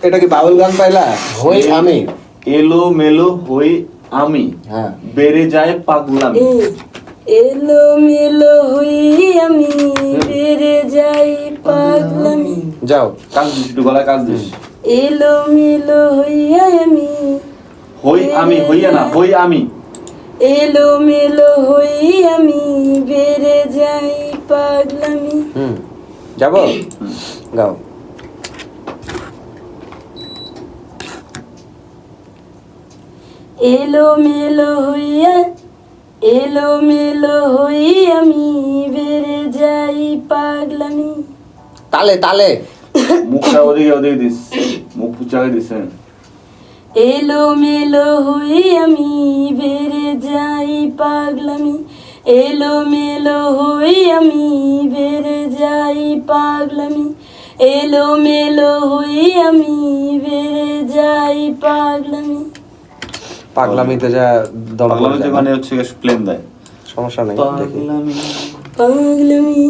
এটা কি বাউল গান পাইলা? হই আমি এলো মেলো হই আমি, হ্যাঁ বেড়ে যায় পাগলামি। এলো মেলো হই আমি, বেড়ে যাই পাগলামি। যাও কাজ দিস, একটু গলায় কাজ দিস। এলো মেলো হইয়া আমি, হই আমি, হইয়া না, হই আমি। এলো মেলো হই আমি, বেড়ে যাই পাগলামি। যাবো গাও। এলো মেলো হইয়া, এলো মেলো হই আমি, বেড়ে যাই পাগলামি। তালে তালে মুখটা ওদিকে ওদিকে দিস, মুখ পুচাকে দিস। এলো মেলো হই আমি, বেড়ে যাই পাগলামি। এলো মেলো হই আমি, বেড়ে যাই পাগলামি। এলো মেলো হই আমি, বেড়ে যাই পাগলামি। পাগলামিতে যা দম পাগলামি তো মানে হচ্ছে প্লেন দেয়, সমস্যা নাই দেখি। পাগলামি।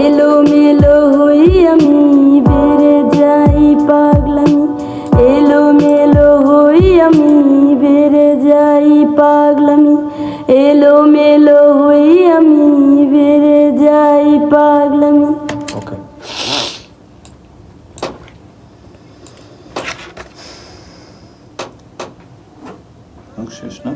এলো মেলো হই আমি, বেড়ে যাই পাগলামি। এলো মেলো হই আমি, বেড়ে যাই পাগলামি। এলো মেলো হই আমি, বেড়ে যাই পাগলামি। ওকে শেষ না?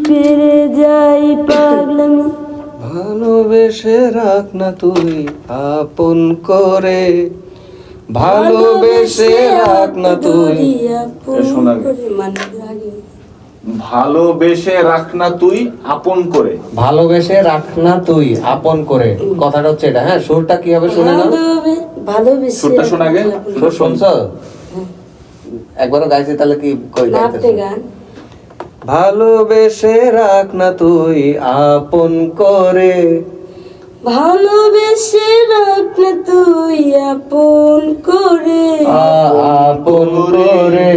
বেড়ে যাই পাগলামি। ভালোবেসে রাখ না তুই আপন করে, ভালোবেসে রাখ না তুই। শোনা গে। মানে লাগে। ভালোবেসে রাখ না তুই আপন করে। ভালোবেসে রাখ না তুই আপন করে, কথাটা হচ্ছে এটা। হ্যাঁ সুরটা কি হবে শুনে না? ভালোবেসে সুরটা শোনা গে। সুর শুনছো? একবারও গাইছি তাহলে কি কই নাপতে গাইতেছ? গান। ভালোবেসে রাখ না তুই আপন করে, ভালোবেসে রাখ না তুই আপন করে। আপন করে,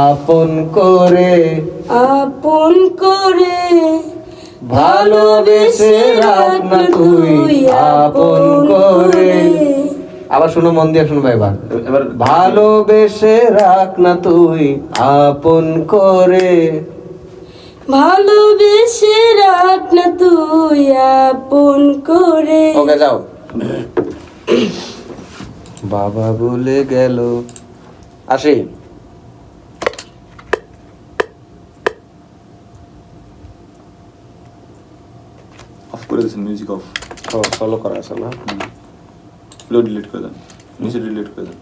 আপন করে, আপন করে। ভালোবেসে রাখ না তুই আপন করে। আবার শুনো, মন দিয়ে শুনবো এবার। এবার ভালোবেসে রাখ না তুই আপন করে। ভালোবেসে রাখ না তুই আপন করে। ওকে যাও। বাবা বলে গেল, আসি। অফ করে দিয়েছেন, মিউজিক অফ। ফলো করা আছে না? ডিলিট করে দেন, নিচে ডিলিট করে দেন।